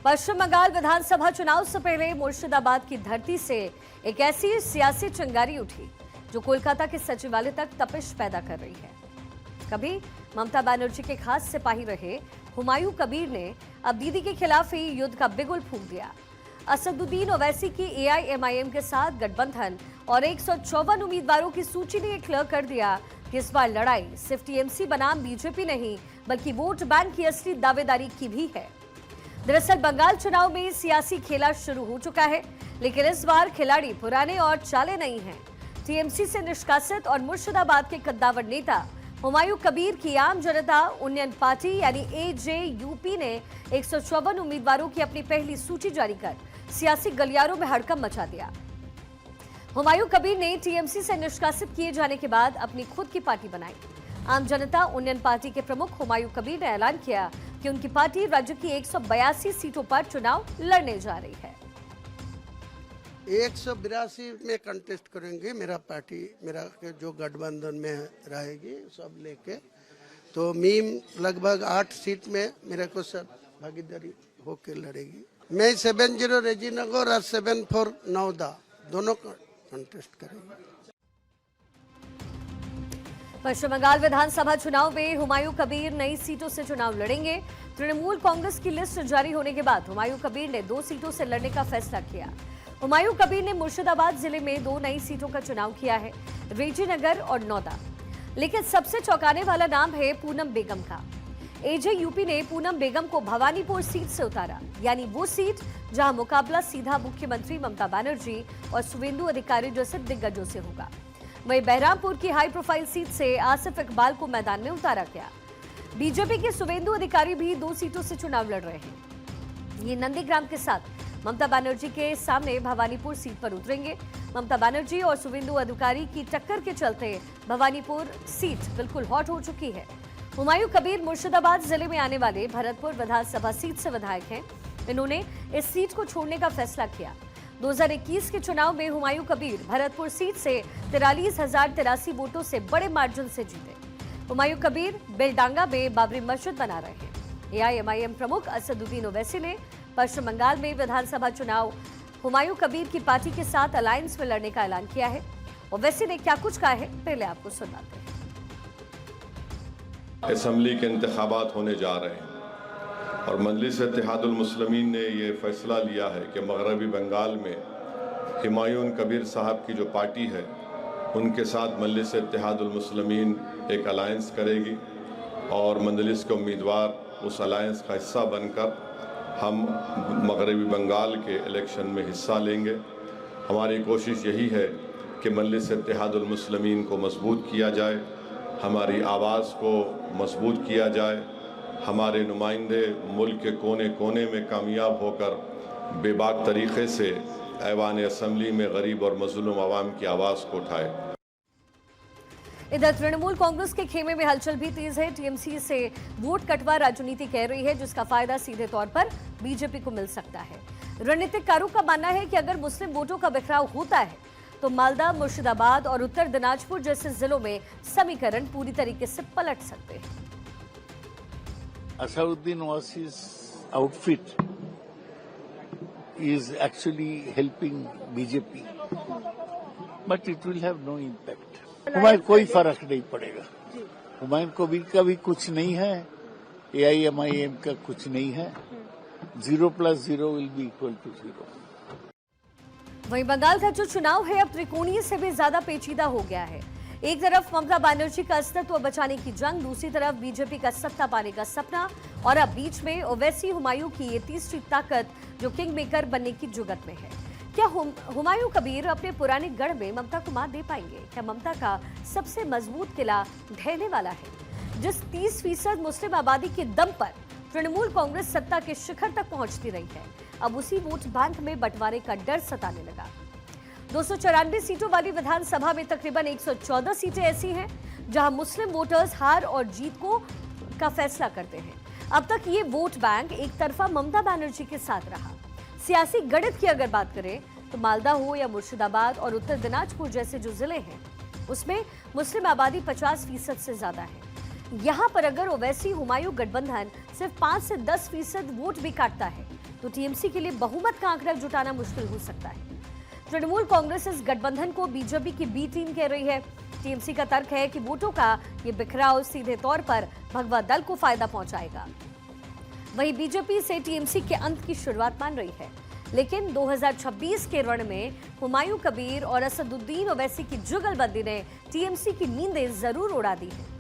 पश्चिम बंगाल विधानसभा चुनाव से पहले मुर्शिदाबाद की धरती से एक ऐसी सियासी चिंगारी उठी जो कोलकाता के सचिवालय तक तपिश पैदा कर रही है। कभी ममता बनर्जी के खास सिपाही रहे हुमायूं कबीर ने अब दीदी के खिलाफ ही युद्ध का बिगुल फूंक दिया। असदुद्दीन ओवैसी की एआईएमआईएम के साथ गठबंधन और 154 उम्मीदवारों की सूची ने क्लियर कर दिया कि इस बार लड़ाई सिर्फ टीएमसी बनाम बीजेपी नहीं बल्कि वोट बैंक की असली दावेदारी की भी है। दरअसल बंगाल चुनाव में सियासी खेला शुरू हो चुका है, लेकिन इस बार खिलाड़ी पुराने और चाले नहीं हैं। टीएमसी से निष्कासित और मुर्शिदाबाद के कद्दावर नेता हुमायूं कबीर की आम जनता यूनियन पार्टी यानी एजेयूपी ने 154 उम्मीदवारों की अपनी पहली सूची जारी कर सियासी गलियारों में हड़कंप मचा दिया। हुमायूं कबीर ने टीएमसी से निष्कासित किए जाने के बाद अपनी खुद की पार्टी बनाई। आम जनता यूनियन पार्टी के प्रमुख हुमायूं कबीर ने ऐलान किया कि उनकी पार्टी राज्य की 182 सीटों पर चुनाव लड़ने जा रही है। 182 में कंटेस्ट करेंगे। मेरा पार्टी मेरा जो गठबंधन में रहेगी सब लेके, तो मीम लगभग 8 सीट में मेरे को सब भागीदारी होके लड़ेगी। मैं 70 रेजीनगर और 74 नौदा दोनों कंटेस्ट करेंगे। पश्चिम बंगाल विधानसभा चुनाव में हुमायूं कबीर नई सीटों से चुनाव लड़ेंगे। तृणमूल कांग्रेस की लिस्ट जारी होने के बाद हुमायूं कबीर ने 2 सीटों से लड़ने का फैसला किया। हुमायूं कबीर ने मुर्शिदाबाद जिले में 2 नई सीटों का चुनाव किया है, रेजीनगर और नौदा। लेकिन सबसे चौंकाने वाला नाम है पूनम बेगम का। एजेयूपी ने पूनम बेगम को भवानीपुर सीट से उतारा, यानी वो सीट जहां मुकाबला सीधा मुख्यमंत्री ममता बनर्जी और शुवेंदु अधिकारी जैसे दिग्गजों से होगा। वहीं बहरामपुर की हाई प्रोफाइल सीट से आसिफ इकबाल को मैदान में उतारा गया। बीजेपी के शुवेंदु अधिकारी भी 2 सीटों से चुनाव लड़ रहे हैं। ये नंदीग्राम के साथ ममता बनर्जी के सामने भवानीपुर सीट पर उतरेंगे। ममता बनर्जी और शुवेंदु अधिकारी की टक्कर के चलते भवानीपुर सीट बिल्कुल हॉट हो चुकी है। हुमायूं कबीर मुर्शिदाबाद जिले में आने वाले भरतपुर विधानसभा सीट से विधायक हैं। इन्होंने इस सीट को छोड़ने का फैसला किया। 2021 के चुनाव में हुमायूं कबीर भरतपुर सीट से 43,083 वोटों से बड़े मार्जिन से जीते। हुमायूं कबीर बेलडांगा में बाबरी मस्जिद बना रहे हैं। एआईएमआईएम प्रमुख असदुद्दीन ओवैसी ने पश्चिम बंगाल में विधानसभा चुनाव हुमायूं कबीर की पार्टी के साथ अलायंस में लड़ने का ऐलान किया है। ओवैसी ने क्या कुछ कहा है, पहले आपको सुनाते हैं। असेंबली के इंतखाबात होने जा रहे हैं और मजलिस इत्तेहादुल मुस्लिमीन ने ये फैसला लिया है कि मगरबी बंगाल में हुमायूं कबीर साहब की जो पार्टी है उनके साथ मजलिस इत्तेहादुल मुस्लिमीन एक अलायंस करेगी और मजलिस के उम्मीदवार उस अलायंस का हिस्सा बनकर हम मगरबी बंगाल के इलेक्शन में हिस्सा लेंगे। हमारी कोशिश यही है कि मजलिस इत्तेहादुल मुस्लिमीन को मजबूत किया जाए, हमारी आवाज़ को मजबूत किया जाए, हमारे नुमाइंदे मुल्क के कोने कोने में कामयाब होकर बेबाक तरीक़े से ऐवान असेंबली में गरीब और मजलूम आवाम की आवाज़ को उठाए। इधर तृणमूल कांग्रेस के खेमे में हलचल भी तेज है। टीएमसी से वोट कटवा राजनीति कह रही है, जिसका फायदा सीधे तौर पर बीजेपी को मिल सकता है। रणनीतिकारों का मानना है कि अगर मुस्लिम वोटों का बिखराव होता है तो मालदा, मुर्शिदाबाद और उत्तर दिनाजपुर जैसे जिलों में समीकरण पूरी तरीके से पलट सकते हैं। Asauddin Owaisi's outfit is actually helping BJP, but it will have no impact. Humayun कोई फर्क नहीं पड़ेगा। हुमायूं कबीर का भी कुछ नहीं है, एआईएमआईएम का कुछ नहीं है। 0 + 0 will be equal to 0। वहीं बंगाल का जो चुनाव है अब त्रिकोणीय से भी ज्यादा पेचीदा हो गया है। एक तरफ ममता बनर्जी का अस्तित्व बचाने की जंग, दूसरी तरफ बीजेपी का सत्ता पाने का सपना और अब बीच में ओवैसी हुमायूं की ये तीसरी ताकत जो किंग मेकर बनने की जुगत में है। क्या हुमायूं कबीर अपने पुराने गढ़ में ममता को मात दे पाएंगे? क्या ममता का सबसे मजबूत किला ढहने वाला है? जिस 30% मुस्लिम आबादी के दम पर तृणमूल कांग्रेस सत्ता के शिखर तक पहुंचती रही है, अब उसी वोट बैंक में बंटवारे का डर सताने लगा। 294 सीटों वाली विधानसभा में तकरीबन 114 सीटें ऐसी हैं जहां मुस्लिम वोटर्स हार और जीत का फैसला करते हैं। अब तक ये वोट बैंक एक तरफा ममता बनर्जी के साथ रहा। सियासी गणित की अगर बात करें तो मालदा हो या मुर्शिदाबाद और उत्तर दिनाजपुर जैसे जो जिले हैं उसमें मुस्लिम आबादी 50% से ज्यादा है। यहां पर अगर ओवैसी हुमायूं गठबंधन सिर्फ 5 से 10% वोट भी काटता है तो टीएमसी के लिए बहुमत का आंकड़ा जुटाना मुश्किल हो सकता है। तृणमूल कांग्रेस इस गठबंधन को बीजेपी की बी टीम कह रही है। टीएमसी का तर्क है कि वोटों का ये बिखराव सीधे तौर पर भगवा दल को फायदा पहुंचाएगा। वहीं बीजेपी से टीएमसी के अंत की शुरुआत मान रही है, लेकिन 2026 के रण में हुमायूं कबीर और असदुद्दीन ओवैसी की जुगलबंदी ने टीएमसी की नींदें जरूर उड़ा दी है।